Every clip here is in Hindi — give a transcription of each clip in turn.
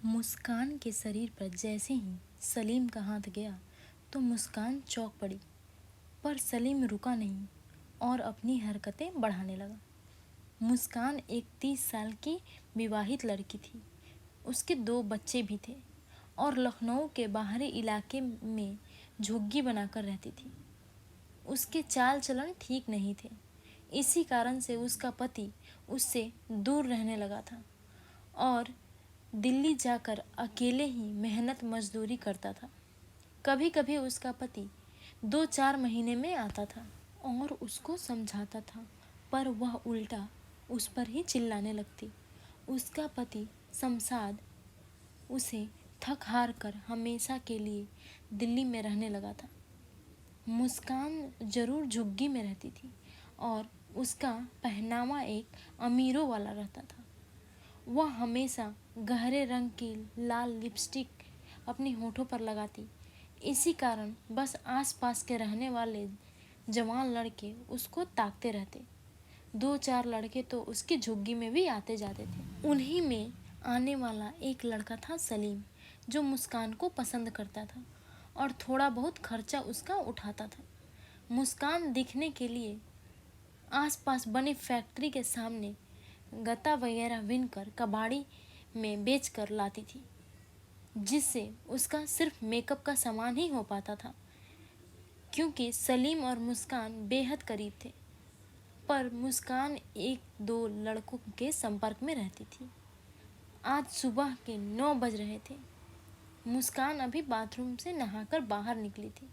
मुस्कान के शरीर पर जैसे ही सलीम का हाथ गया तो मुस्कान चौंक पड़ी, पर सलीम रुका नहीं और अपनी हरकतें बढ़ाने लगा। मुस्कान एक 30 साल की विवाहित लड़की थी। उसके 2 बच्चे भी थे और लखनऊ के बाहरी इलाके में झुग्गी बनाकर रहती थी। उसके चाल चलन ठीक नहीं थे। इसी कारण से उसका पति उससे दूर रहने लगा था और दिल्ली जाकर अकेले ही मेहनत मजदूरी करता था। कभी कभी उसका पति 2-4 महीने में आता था और उसको समझाता था, पर वह उल्टा उस पर ही चिल्लाने लगती। उसका पति शमशाद उसे थक हार कर हमेशा के लिए दिल्ली में रहने लगा था। मुस्कान जरूर झुग्गी में रहती थी और उसका पहनावा एक अमीरों वाला रहता था। वह हमेशा गहरे रंग की लाल लिपस्टिक अपनी होठों पर लगाती। इसी कारण बस आसपास के रहने वाले जवान लड़के उसको ताकते रहते। 2-4 लड़के तो उसकी झुग्गी में भी आते जाते थे। उन्हीं में आने वाला एक लड़का था सलीम, जो मुस्कान को पसंद करता था और थोड़ा बहुत खर्चा उसका उठाता था। मुस्कान दिखने के लिए आसपास बने फैक्ट्री के सामने गत्ता वगैरह बीनकर कबाड़ी में बेच कर लाती थी, जिससे उसका सिर्फ मेकअप का सामान ही हो पाता था। क्योंकि सलीम और मुस्कान बेहद करीब थे, पर मुस्कान 1-2 लड़कों के संपर्क में रहती थी। आज सुबह के 9 बज रहे थे। मुस्कान अभी बाथरूम से नहाकर बाहर निकली थी।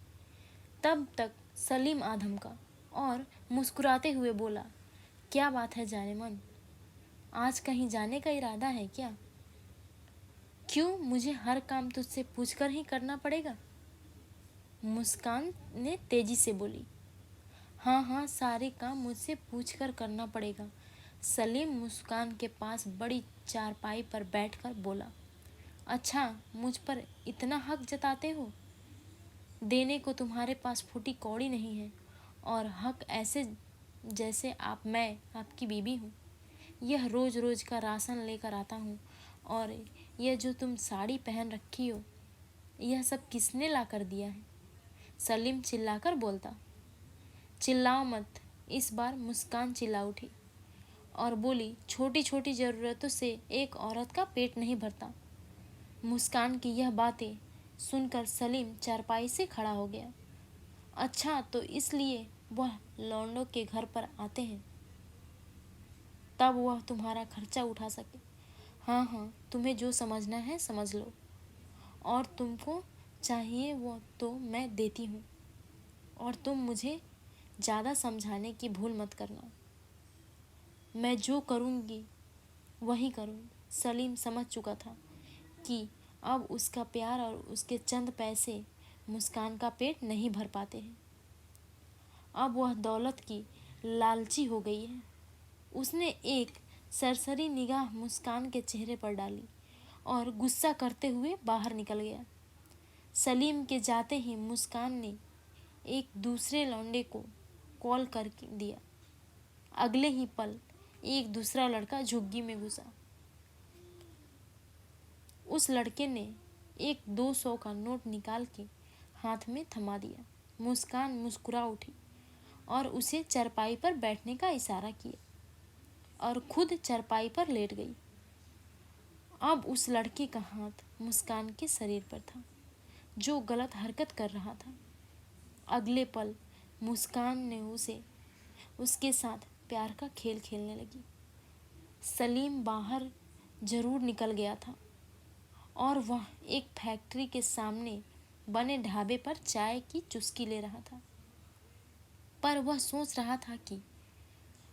तब तक सलीम आ धमका और मुस्कुराते हुए बोला, क्या बात है जाने मन, आज कहीं जाने का इरादा है क्या? क्यों मुझे हर काम तुझसे पूछकर ही करना पड़ेगा? मुस्कान ने तेजी से बोली। हाँ हाँ, सारे काम मुझसे पूछकर करना पड़ेगा। सलीम मुस्कान के पास बड़ी चारपाई पर बैठकर बोला। अच्छा, मुझ पर इतना हक जताते हो? देने को तुम्हारे पास फूटी कौड़ी नहीं है और हक ऐसे जैसे मैं आपकी बीवी हूँ। यह रोज रोज का राशन लेकर आता हूँ और यह जो तुम साड़ी पहन रखी हो, यह सब किसने ला कर दिया है? सलीम चिल्लाकर बोलता। चिल्लाओ मत। इस बार मुस्कान चिल्ला उठी और बोली, छोटी छोटी ज़रूरतों से एक औरत का पेट नहीं भरता। मुस्कान की यह बातें सुनकर सलीम चारपाई से खड़ा हो गया। अच्छा, तो इसलिए वह लौंडों के घर पर आते हैं, तब वह तुम्हारा खर्चा उठा सके। हाँ हाँ, तुम्हें जो समझना है समझ लो, और तुमको चाहिए वो तो मैं देती हूँ, और तुम मुझे ज़्यादा समझाने की भूल मत करना। मैं जो करूँगी वही करूँगी। सलीम समझ चुका था कि अब उसका प्यार और उसके चंद पैसे मुस्कान का पेट नहीं भर पाते हैं। अब वह दौलत की लालची हो गई है। उसने एक सरसरी निगाह मुस्कान के चेहरे पर डाली और गुस्सा करते हुए बाहर निकल गया। सलीम के जाते ही मुस्कान ने एक दूसरे लौंडे को कॉल कर दिया। अगले ही पल एक दूसरा लड़का झुग्गी में घुसा। उस लड़के ने एक 200 का नोट निकाल के हाथ में थमा दिया। मुस्कान मुस्कुरा उठी और उसे चारपाई पर बैठने का इशारा किया और खुद चारपाई पर लेट गई। अब उस लड़के का हाथ मुस्कान के शरीर पर था, जो गलत हरकत कर रहा था। अगले पल मुस्कान ने उसके साथ प्यार का खेल खेलने लगी। सलीम बाहर जरूर निकल गया था और वह एक फैक्ट्री के सामने बने ढाबे पर चाय की चुस्की ले रहा था, पर वह सोच रहा था कि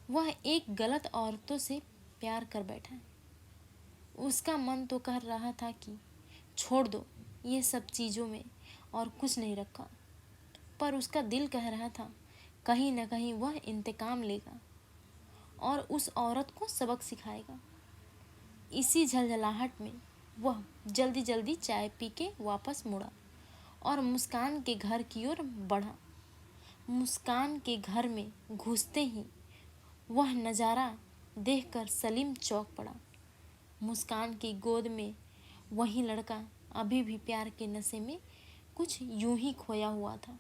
वह एक गलत औरतों से प्यार कर बैठा है। उसका मन तो कह रहा था कि छोड़ दो ये सब चीज़ों में और कुछ नहीं रखा, पर उसका दिल कह रहा था कहीं न कहीं वह इंतकाम लेगा और उस औरत को सबक सिखाएगा। इसी झलझलाहट में वह जल्दी जल्दी चाय पी के वापस मुड़ा और मुस्कान के घर की ओर बढ़ा। मुस्कान के घर में घुसते ही वह नज़ारा देखकर सलीम चौंक पड़ा। मुस्कान की गोद में वही लड़का अभी भी प्यार के नशे में कुछ यूं ही खोया हुआ था,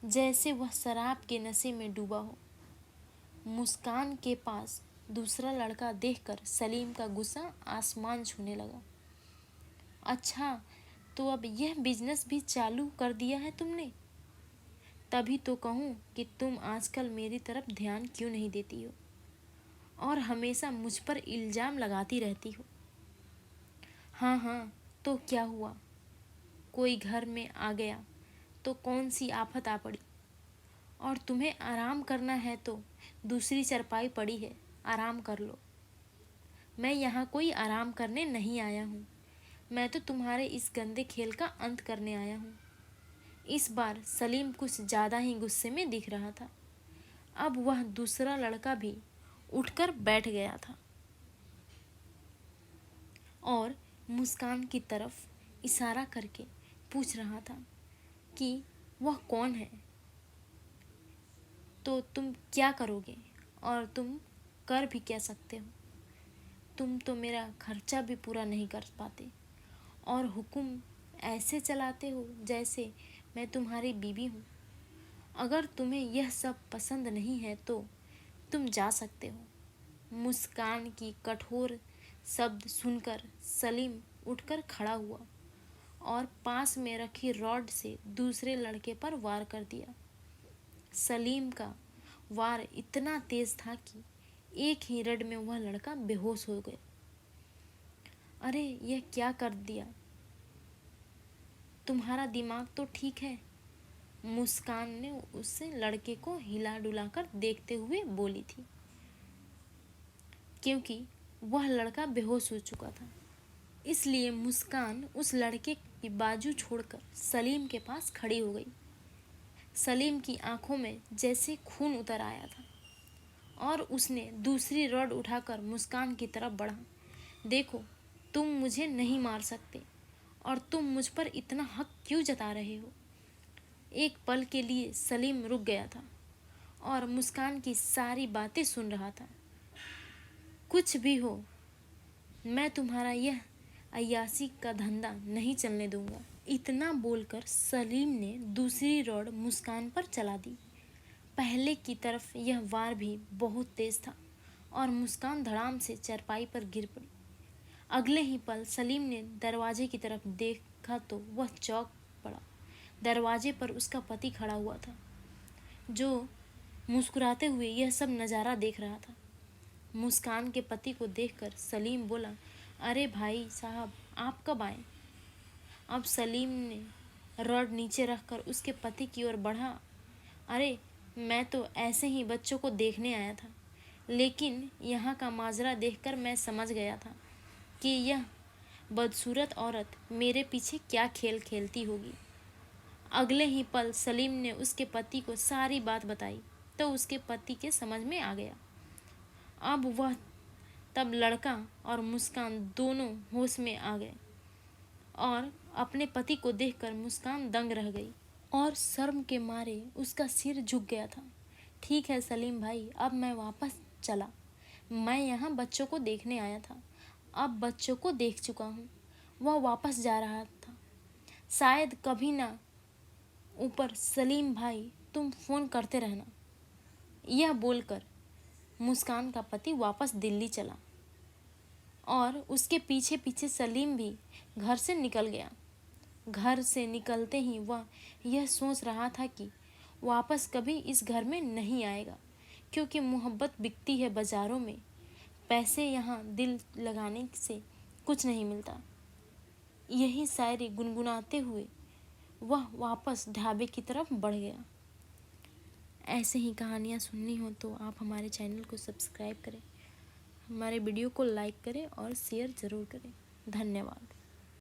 जैसे वह शराब के नशे में डूबा हो। मुस्कान के पास दूसरा लड़का देखकर सलीम का गुस्सा आसमान छूने लगा। अच्छा, तो अब यह बिजनेस भी चालू कर दिया है तुमने? तभी तो कहूँ कि तुम आजकल मेरी तरफ ध्यान क्यों नहीं देती हो और हमेशा मुझ पर इल्ज़ाम लगाती रहती हो। हाँ हाँ, तो क्या हुआ? कोई घर में आ गया तो कौन सी आफत आ पड़ी? और तुम्हें आराम करना है तो दूसरी चारपाई पड़ी है, आराम कर लो। मैं यहाँ कोई आराम करने नहीं आया हूँ, मैं तो तुम्हारे इस गंदे खेल का अंत करने आया हूँ। इस बार सलीम कुछ ज़्यादा ही गुस्से में दिख रहा था। अब वह दूसरा लड़का भी उठकर बैठ गया था और मुस्कान की तरफ इशारा करके पूछ रहा था कि वह कौन है, तो तुम क्या करोगे और तुम कर भी क्या सकते हो? तुम तो मेरा खर्चा भी पूरा नहीं कर पाते और हुक्म ऐसे चलाते हो जैसे मैं तुम्हारी बीवी हूँ। अगर तुम्हें यह सब पसंद नहीं है तो तुम जा सकते हो। मुस्कान की कठोर शब्द सुनकर सलीम उठकर खड़ा हुआ और पास में रखी रॉड से दूसरे लड़के पर वार कर दिया। सलीम का वार इतना तेज था कि एक ही रड में वह लड़का बेहोश हो गया। अरे, यह क्या कर दिया? तुम्हारा दिमाग तो ठीक है? मुस्कान ने उससे लड़के को हिला डुलाकर देखते हुए बोली थी, क्योंकि वह लड़का बेहोश हो चुका था। इसलिए मुस्कान उस लड़के की बाजू छोड़कर सलीम के पास खड़ी हो गई। सलीम की आंखों में जैसे खून उतर आया था और उसने दूसरी रॉड उठाकर मुस्कान की तरफ बढ़ा। देखो, तुम मुझे नहीं मार सकते और तुम मुझ पर इतना हक क्यों जता रहे हो? एक पल के लिए सलीम रुक गया था और मुस्कान की सारी बातें सुन रहा था। कुछ भी हो, मैं तुम्हारा यह अय्यासी का धंधा नहीं चलने दूंगा। इतना बोलकर सलीम ने दूसरी रॉड मुस्कान पर चला दी। पहले की तरफ यह वार भी बहुत तेज था और मुस्कान धड़ाम से चारपाई पर गिर पड़ी। अगले ही पल सलीम ने दरवाजे की तरफ देखा तो वह चौंक पड़ा। दरवाजे पर उसका पति खड़ा हुआ था, जो मुस्कुराते हुए यह सब नज़ारा देख रहा था। मुस्कान के पति को देखकर सलीम बोला, अरे भाई साहब, आप कब आए? अब सलीम ने रॉड नीचे रखकर उसके पति की ओर बढ़ा। अरे, मैं तो ऐसे ही बच्चों को देखने आया था, लेकिन यहाँ का माजरा देखकर मैं समझ गया था कि यह बदसूरत औरत मेरे पीछे क्या खेल खेलती होगी। अगले ही पल सलीम ने उसके पति को सारी बात बताई तो उसके पति के समझ में आ गया। अब वह तब लड़का और मुस्कान दोनों होश में आ गए और अपने पति को देखकर मुस्कान दंग रह गई और शर्म के मारे उसका सिर झुक गया था। ठीक है सलीम भाई, अब मैं वापस चला। मैं यहाँ बच्चों को देखने आया था, अब बच्चों को देख चुका हूँ। वह वापस जा रहा था। शायद कभी ना ऊपर सलीम भाई, तुम फ़ोन करते रहना। यह बोलकर मुस्कान का पति वापस दिल्ली चला और उसके पीछे पीछे सलीम भी घर से निकल गया। घर से निकलते ही वह यह सोच रहा था कि वापस कभी इस घर में नहीं आएगा, क्योंकि मोहब्बत बिकती है बाज़ारों में, पैसे यहाँ दिल लगाने से कुछ नहीं मिलता। यही शायरी गुनगुनाते हुए वह वापस ढाबे की तरफ बढ़ गया। ऐसे ही कहानियाँ सुननी हो तो आप हमारे चैनल को सब्सक्राइब करें, हमारे वीडियो को लाइक करें और शेयर ज़रूर करें। धन्यवाद।